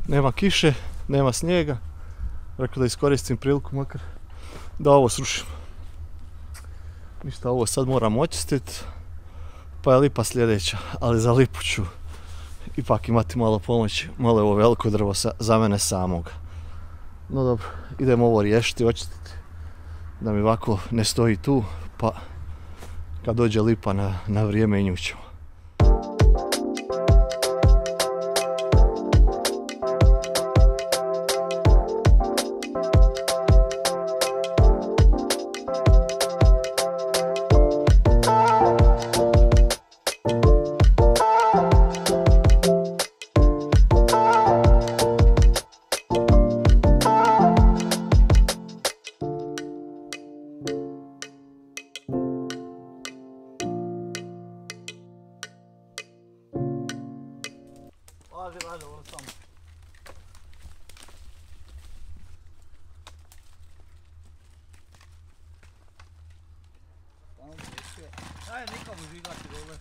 Nema kiše, nema snijega. Rekao da iskoristim priliku makar da ovo srušim. Ništa, ovo sad moram očistiti, pa je lipa sljedeća, ali za lipu ću ipak imati malo pomoći, malo je ovo veliko drvo za mene samog. No dobro, idemo ovo riješiti, očistiti, da mi ovako ne stoji tu, pa kad dođe lipa na vrijeme i nju ćemo. Ajde, ovo tamo. Ajde, nikomu žigati dole.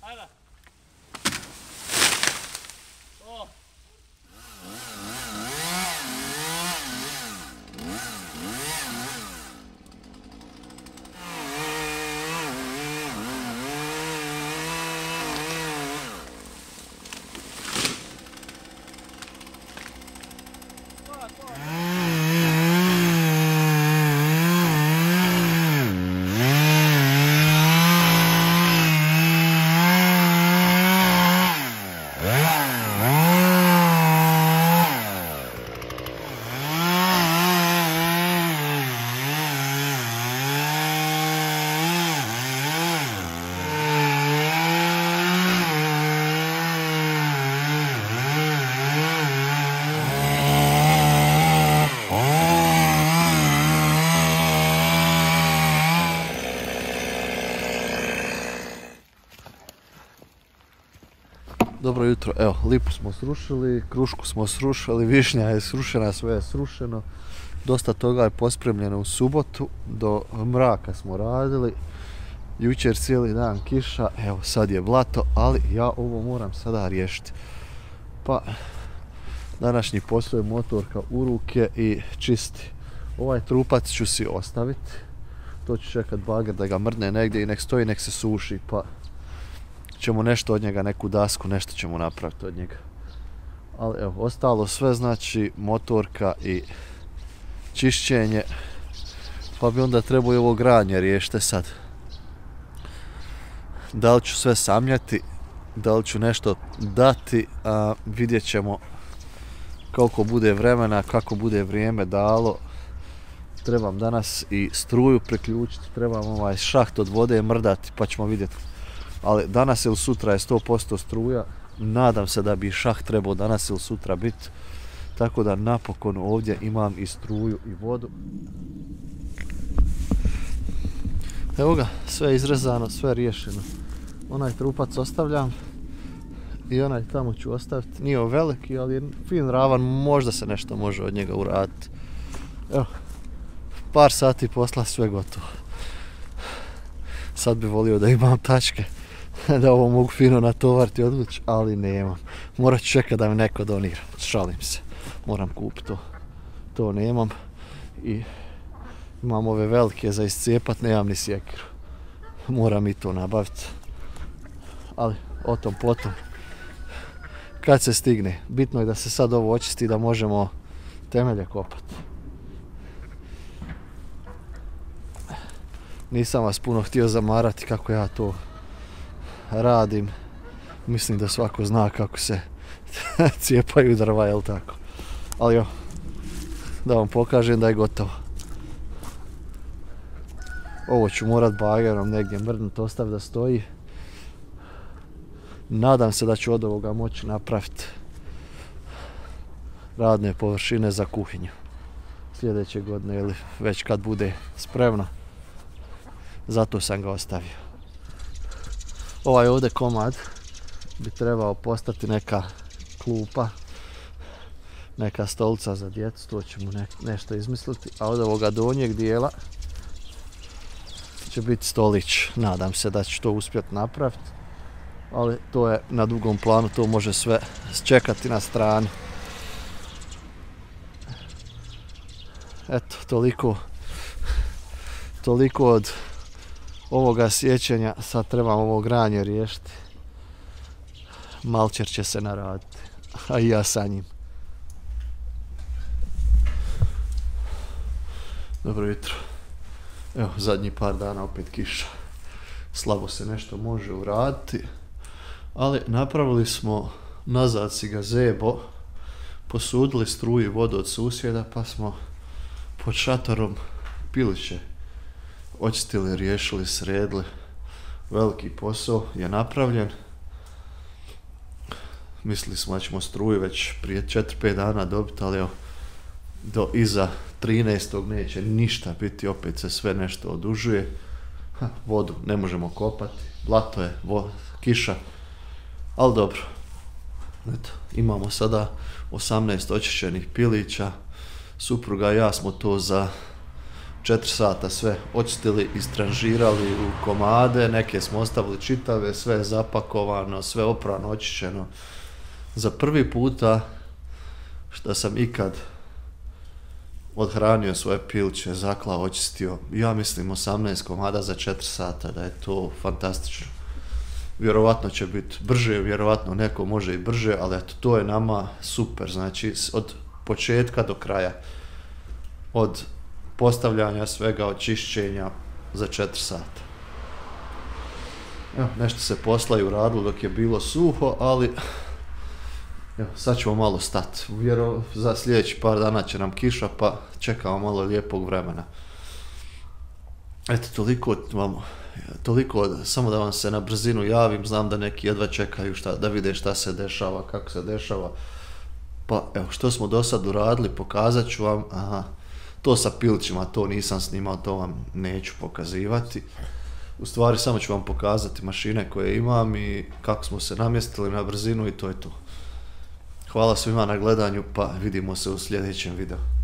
Ajde. O. Dobro jutro, evo, lipu smo srušili, krušku smo srušili, višnja je srušena, sve je srušeno. Dosta toga je pospremljeno u subotu, do mraka smo radili. Jučer cijeli dan kiša, evo sad je blato, ali ja ovo moram sada riješiti. Pa, današnji posao je motorka u ruke i čisti. Ovaj trupac ću si ostaviti. To ću čekat bager da ga mrdne negdje i nek stoji, nek se suši, pa ćemo nešto od njega, neku dasku, nešto ćemo napraviti od njega. Ali evo, ostalo sve znači motorka i čišćenje, pa bi onda trebao i ovo granje riješiti sad. Da li ću sve samljati, da li ću nešto dati, vidjet ćemo koliko bude vremena, kako bude vrijeme dalo. Trebam danas i struju priključiti, trebam ovaj šaht od vode mrdati, pa ćemo vidjeti. Ali danas ili sutra je 100% struja, nadam se da bi šaht trebao danas ili sutra biti. Tako da napokon ovdje imam i struju i vodu. Evo ga, sve je izrezano, sve je riješeno. Onaj trupac ostavljam i onaj tamo ću ostaviti. Nije veliki, ali je fin ravan, možda se nešto može od njega uraditi. Evo, par sati posla, sve gotovo. Sad bi volio da imam tačke, da ovo mogu fino natovariti i odvući, ali nemam. Morat ću čekati da mi neko donira, šalim se. Moram kupiti to. To nemam. I imam ove velike za iscijepat, nemam ni sjekiru. Moram i to nabaviti. Ali o tom potom. Kad se stigne. Bitno je da se sad ovo očisti, da možemo temelje kopati. Nisam vas puno htio zamarati kako ja to radim. Mislim da svako zna kako se cijepaju drva, jel tako? Ali jo, da vam pokažem da je gotovo. Ovo ću morat bagerom negdje mrdnut, ostaviti da stoji. Nadam se da ću od ovoga moći napraviti radne površine za kuhinju. Sljedeće godine ili već kad bude spremno. Zato sam ga ostavio. Ovaj ovdje komad bi trebao postati neka klupa, neka stolica za djecu, to ćemo nešto izmisliti, a od ovoga donjeg dijela će biti stolić. Nadam se da ću to uspjeti napraviti, ali to je na dugom planu, to može sve čekati na strani. Eto, toliko od ovoga sjećanja, sad trebam ovo granje riješiti. Malčer će se naraditi, a i ja sa njim. Dobro jutro. Evo, zadnji par dana opet kiša. Slabo se nešto može uraditi, ali napravili smo nazad si gazebo, posudili struju i vodu od susjeda, pa smo pod šatorom piliće očistili, riješili, sredili. Veliki posao je napravljen. Mislili smo da ćemo struju već prije 4-5 dana dobiti, ali evo, do iza 13. neće ništa biti, opet se sve nešto odužuje. Vodu ne možemo kopati, blato je, kiša, ali dobro. Eto, imamo sada 18 očišćenih pilića. Supruga i ja smo to za 4 sata sve očistili, istranžirali u komade, neke smo ostavili čitave, sve je zapakovano, sve oprano, očišćeno. Za prvi puta što sam ikad odhranio svoje piliće, zaklao, očistio, ja mislim 18 komada za 4 sata, da je to fantastično. Vjerovatno će biti brže, vjerovatno neko može i brže, ali eto, to je nama super, znači od početka do kraja, od postavljanja svega, očišćenja za 4 sata. Evo, nešto se posla i uradilo dok je bilo suho, ali evo, sad ćemo malo stati. Za sljedeći par dana će nam kiša, pa čekamo malo lijepog vremena. Eto, toliko, samo da vam se na brzinu javim, znam da neki jedva čekaju da vide šta se dešava, kako se dešava. Pa evo, što smo do sad uradili, pokazat ću vam. Aha, to sa pilićima, to nisam snimao, to vam neću pokazivati. U stvari samo ću vam pokazati mašine koje imam i kako smo se namjestili na brzinu i to je to. Hvala svima na gledanju, pa vidimo se u sljedećem videu.